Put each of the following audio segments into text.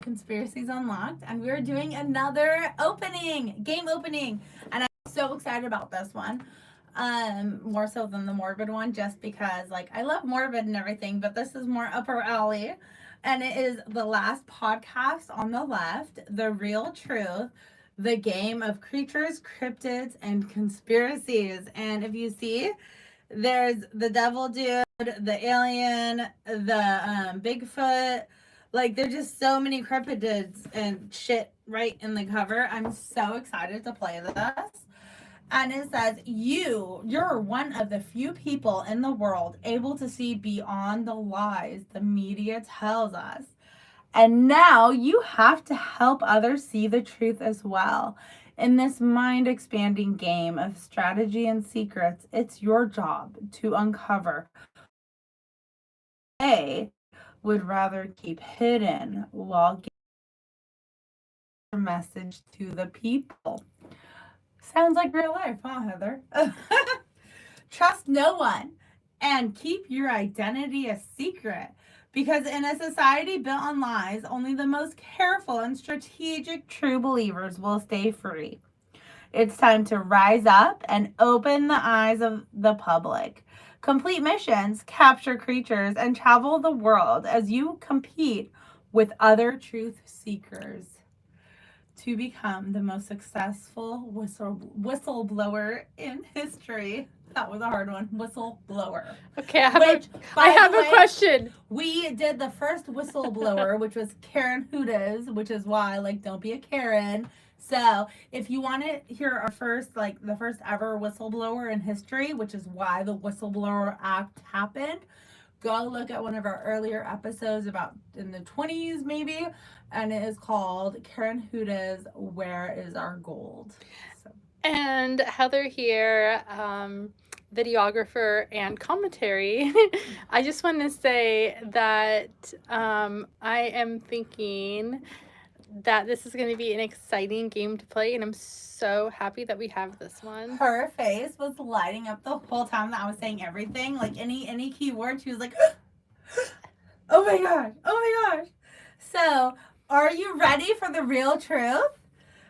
Conspiracies Unlocked, and we're doing another game opening, and I'm so excited about this one. More so than the morbid one, just because like I love morbid and everything, but this is more up our alley. And it is The Last Podcast on the Left, The Real Truth, the game of creatures, cryptids, and conspiracies. And if you see, there's the devil dude, the alien, the Bigfoot. Like, there's just so many cryptids and shit right in the cover. I'm so excited to play this. And it says, you're one of the few people in the world able to see beyond the lies the media tells us. And now you have to help others see the truth as well. In this mind expanding game of strategy and secrets, it's your job to uncover they would rather keep hidden while giving a message to the people. Sounds like real life, huh, Heather? Trust no one and keep your identity a secret. Because in a society built on lies, only the most careful and strategic true believers will stay free. It's time to rise up and open the eyes of the public. Complete missions, capture creatures, and travel the world as you compete with other truth seekers to become the most successful whistleblower in history. That was a hard one. Whistleblower. Okay, I have a question. We did the first whistleblower, which was Karen Hudas, which is why, like, don't be a Karen. So if you want to hear our first, like, the first ever whistleblower in history, which is why the Whistleblower Act happened, go look at one of our earlier episodes about in the 20s maybe, and it is called Karen Huda's Where is Our Gold? So. And Heather here, videographer and commentary. I just want to say that I am thinking that this is going to be an exciting game to play, and I'm so happy that we have this one. Her face was lighting up the whole time that I was saying everything. Like any keyword, she was like, oh my gosh, oh my gosh. So, are you ready for the real truth?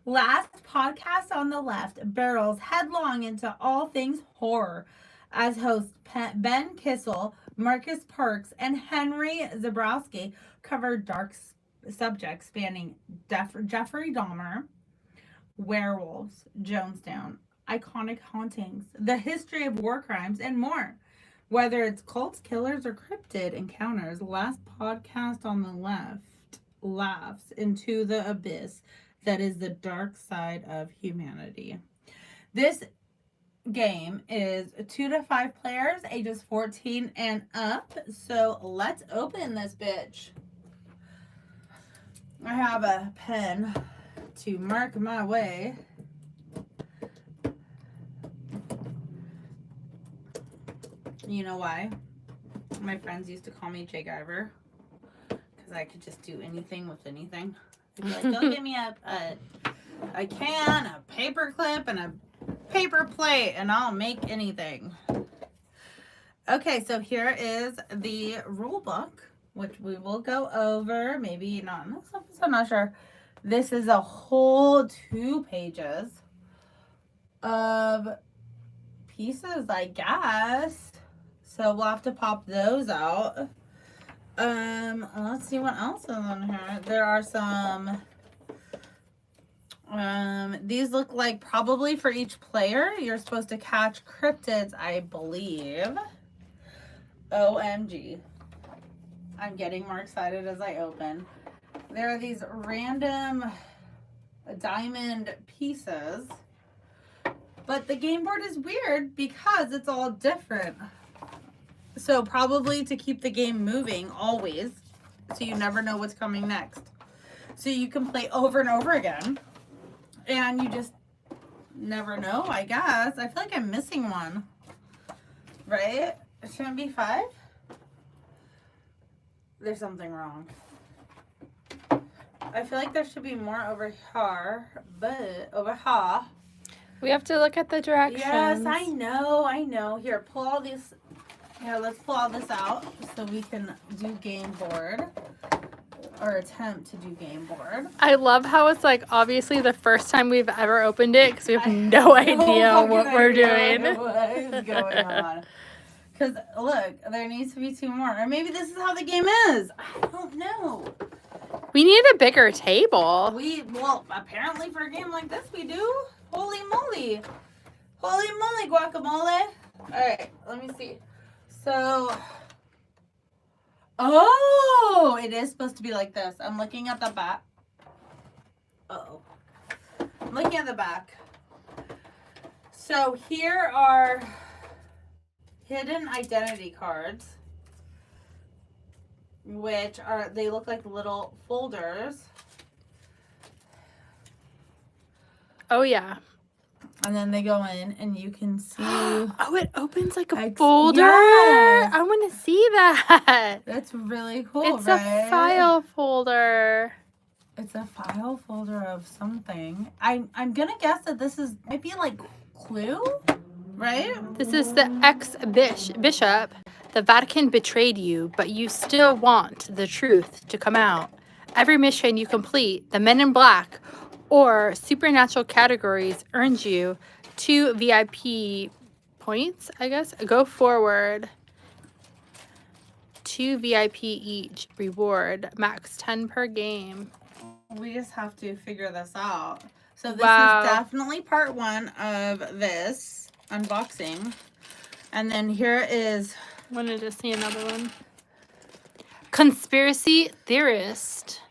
Last Podcast on the Left barrels headlong into all things horror as hosts Ben Kissel, Marcus Parks, and Henry Zebrowski cover dark subjects spanning Jeffrey Dahmer, werewolves, Jonestown, iconic hauntings, the history of war crimes, and more. Whether it's cults, killers, or cryptid encounters, Last Podcast on the Left laughs into the abyss that is the dark side of humanity. This game is 2 to 5 players, ages 14 and up. So let's open this bitch. I have a pen to mark my way. You know why? My friends used to call me Jay Giver because I could just do anything with anything. They'd be like, go get me a can, a paper clip, and a paper plate, and I'll make anything. Okay, so here is the rule book, which we will go over. Maybe not in this episode, I'm not sure. This is a whole 2 pages of pieces, I guess. So we'll have to pop those out. Let's see what else is on here. There are some, these look like probably for each player. You're supposed to catch cryptids, I believe. OMG. I'm getting more excited as I open. There are these random diamond pieces, but the game board is weird because it's all different. So probably to keep the game moving always, so you never know what's coming next. So you can play over and over again, and you just never know, I guess. I feel like I'm missing one, right? It shouldn't be 5? There's something wrong. I feel like there should be more over here, but over here. We have to look at the directions. Yes, I know. Here, pull all these. Yeah, let's pull all this out so we can do game board. or attempt to do game board. I love how it's like obviously the first time we've ever opened it because we have no idea what we're doing. What is going on? Because look, there needs to be 2 more, or maybe this is how the game is. I don't know. We need a bigger table. Well, apparently for a game like this, we do. Holy moly, guacamole! All right, let me see. So, oh, it is supposed to be like this. I'm looking at the back. I'm looking at the back. So here are hidden identity cards, which they look like little folders. Oh, yeah. And then they go in and you can see. Oh, it opens like a folder. Yes. I want to see that. That's really cool, It's right? a file folder. It's a file folder of something. I'm gonna guess that this might be like Clue, right? This is the ex-bishop. The Vatican betrayed you, but you still want the truth to come out. Every mission you complete, the Men in Black or supernatural categories earns you 2 VIP points, I guess. Go forward. 2 VIP each. Reward. Max 10 per game. We just have to figure this out. So this Wow. is definitely part 1 of this unboxing. And then here is... Wanted to see another one. Conspiracy theorist.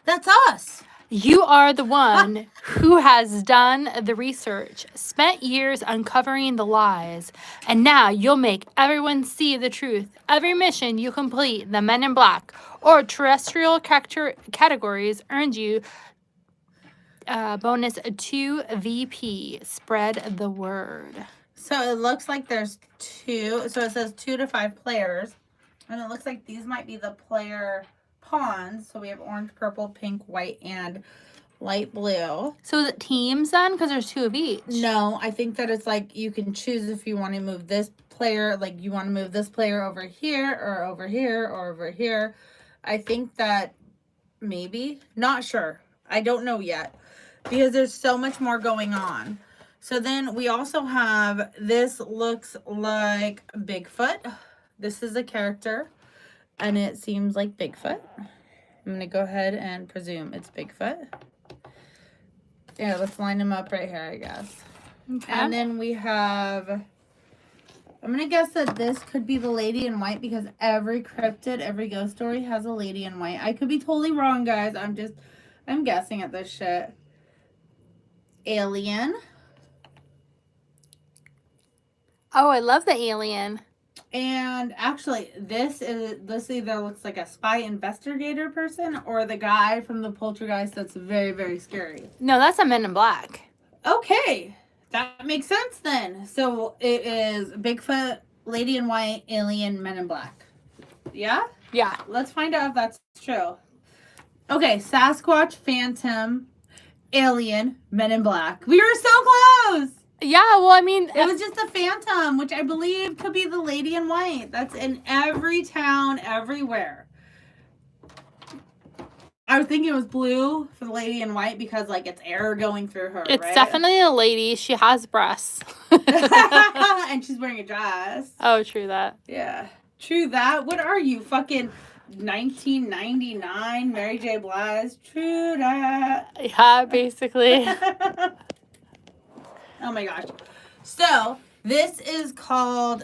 That's us! You are the one who has done the research, spent years uncovering the lies, and now you'll make everyone see the truth. Every mission you complete, the Men in Black or terrestrial categories earns you bonus 2 VP. Spread the word. So it looks like there's 2. So it says 2 to 5 players. And it looks like these might be the player pawns. So we have orange, purple, pink, white, and light blue. So is it teams then? Because there's 2 of each. No, I think that it's like you can choose if you want to move this player. Like you want to move this player over here or over here or over here. I think that maybe. Not sure. I don't know yet. Because there's so much more going on. So then we also have, this looks like Bigfoot. This is a character. And it seems like Bigfoot. I'm going to go ahead and presume it's Bigfoot. Yeah, let's line them up right here, I guess. Okay. And then we have, I'm going to guess that this could be the lady in white because every cryptid, every ghost story has a lady in white. I could be totally wrong, guys. I'm guessing at this shit. Alien. Oh, I love the alien. And actually, this either looks like a spy investigator person or the guy from the Poltergeist that's very, very scary. No, that's a Men in Black. Okay, that makes sense then. So it is Bigfoot, Lady in White, Alien, Men in Black. Yeah? Yeah. Let's find out if that's true. Okay, Sasquatch, Phantom, Alien, Men in Black. We were so close! Yeah, well, I mean... It was just the Phantom, which I believe could be the Lady in White. That's in every town, everywhere. I was thinking it was blue for the Lady in White because, like, it's air going through her, It's right? definitely a lady. She has breasts. And she's wearing a dress. Oh, true that. Yeah. True that. What are you, fucking 1999 Mary J. Blige? True that. Yeah, basically. Oh my gosh. So this is called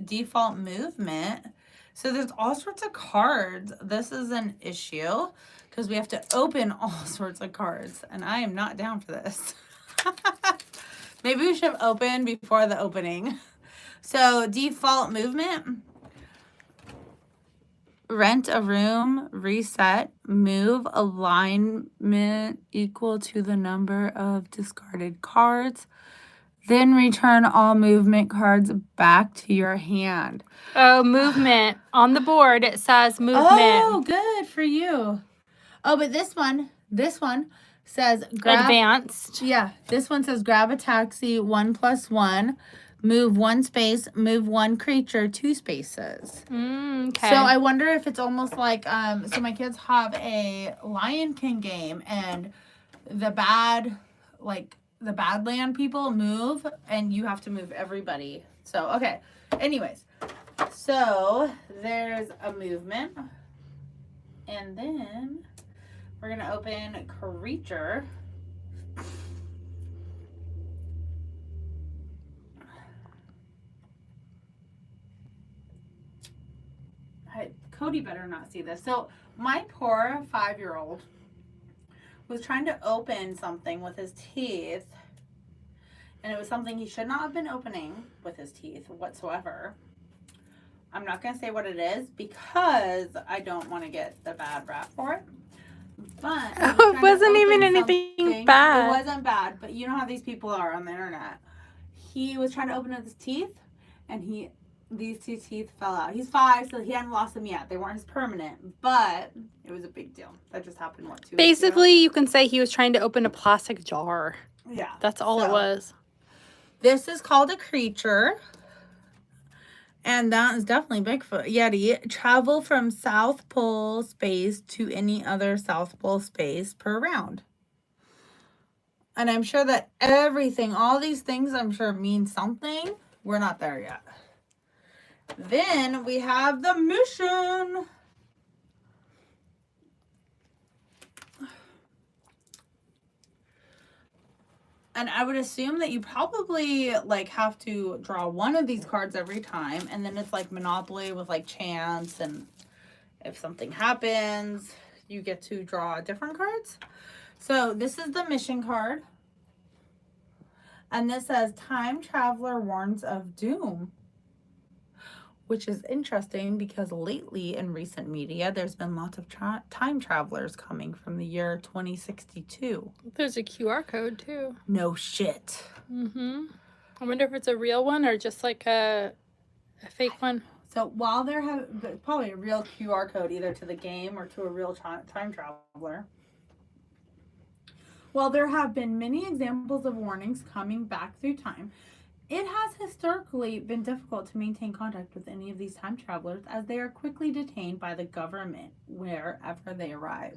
default movement. So there's all sorts of cards. This is an issue because we have to open all sorts of cards. And I am not down for this. Maybe we should have opened before the opening. So default movement. Rent a room, reset, move alignment equal to the number of discarded cards. Then return all movement cards back to your hand. Oh, movement. On the board, it says movement. Oh, good for you. Oh, but this one says grab. Advanced. Yeah, this one says grab a taxi 1+1. move one space, move one creature 2 spaces. Okay. So I wonder if it's almost like so my kids have a Lion King game, and the bad land people move, and you have to move everybody. So okay. Anyways, so there's a movement, and then we're gonna open creature. Cody better not see this. So my poor 5-year-old was trying to open something with his teeth, and it was something he should not have been opening with his teeth whatsoever. I'm not going to say what it is because I don't want to get the bad rap for it. But it wasn't even anything bad. It wasn't bad, but you know how these people are on the internet. He was trying to open up his teeth, and these 2 teeth fell out. He's 5, so he hadn't lost them yet. They weren't his permanent, but it was a big deal. That just happened, 2 weeks ago? Basically, you can say he was trying to open a plastic jar. Yeah. That's all it was. This is called a creature. And that is definitely Bigfoot. Yeti. Travel from South Pole space to any other South Pole space per round. And I'm sure that all these things, I'm sure mean something. We're not there yet. Then we have the mission. And I would assume that you probably have to draw one of these cards every time, and then it's like Monopoly with chance, and if something happens, you get to draw different cards. So this is the mission card. And this says Time Traveler Warns of Doom. Which is interesting because lately in recent media, there's been lots of time travelers coming from the year 2062. There's a QR code too. No shit. I wonder if it's a real one or just like a fake one. So while probably a real QR code either to the game or to a real time traveler. While there have been many examples of warnings coming back through time, it has historically been difficult to maintain contact with any of these time travelers as they are quickly detained by the government wherever they arrive.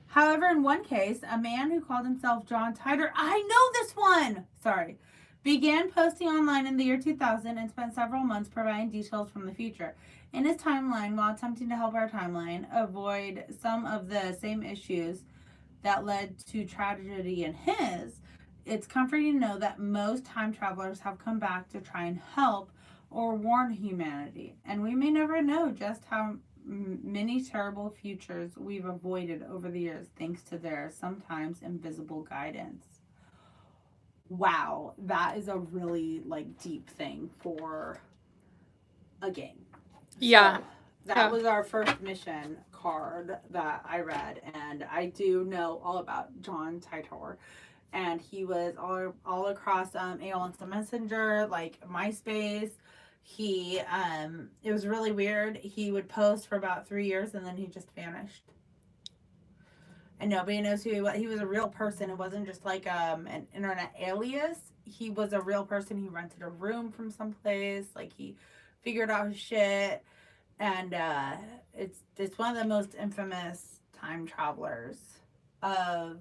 However, in one case, a man who called himself John Titor, I know this one! Sorry. Began posting online in the year 2000 and spent several months providing details from the future. In his timeline, while attempting to help our timeline avoid some of the same issues that led to tragedy in his, it's comforting to know that most time travelers have come back to try and help or warn humanity. And we may never know just how many terrible futures we've avoided over the years thanks to their sometimes invisible guidance. Wow, that is a really deep thing for a game. Yeah. So that was our first mission card that I read, and I do know all about John Titor. And he was all across AOL Instant Messenger, MySpace. He it was really weird. He would post for about 3 years and then he just vanished. And nobody knows who he was. He was a real person. It wasn't just an internet alias. He was a real person. He rented a room from someplace. He figured out his shit. And it's one of the most infamous time travelers of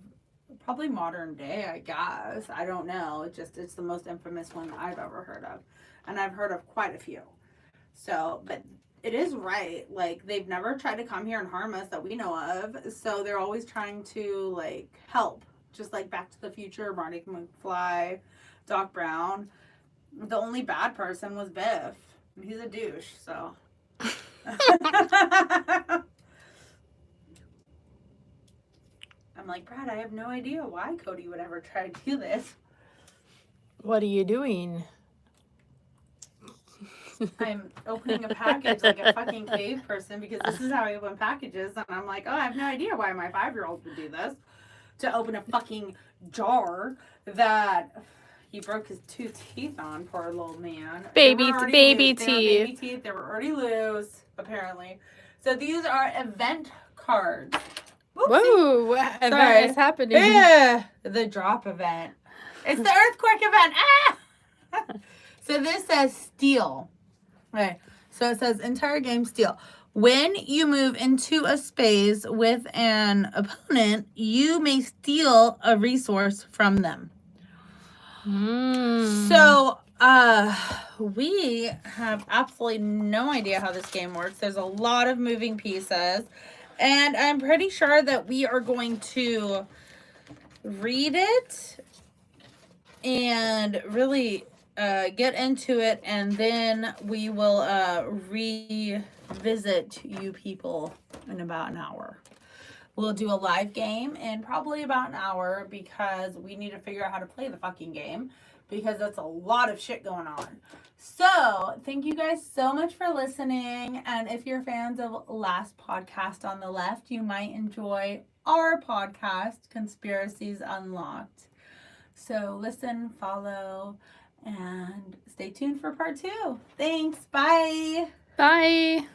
probably modern day, I guess. I don't know. It's the most infamous one I've ever heard of. And I've heard of quite a few. So, but it is right. They've never tried to come here and harm us that we know of. So they're always trying to, help. Just like Back to the Future, Marty McFly, Doc Brown. The only bad person was Biff. He's a douche, so. I'm like, Brad, I have no idea why Cody would ever try to do this. What are you doing? I'm opening a package like a fucking cave person because this is how I open packages. And I'm like, oh, I have no idea why my 5-year-old would do this. To open a fucking jar that he broke his 2 teeth on, poor little man. Baby teeth. Baby teeth. They were already loose, apparently. So these are event cards. Whoopsie. Whoa, event is happening. Yeah, the drop event. It's the earthquake event. Ah! So this says steal. Okay. So it says entire game steal. When you move into a space with an opponent, you may steal a resource from them. So, we have absolutely no idea how this game works. There's a lot of moving pieces, and I'm pretty sure that we are going to read it and really get into it, and then we will revisit you people in about an hour. We'll do a live game in probably about an hour because we need to figure out how to play the fucking game because that's a lot of shit going on. So, thank you guys so much for listening. And if you're fans of Last Podcast on the Left, you might enjoy our podcast, Conspiracies Unlocked. So, listen, follow, and stay tuned for part 2. Thanks. Bye. Bye.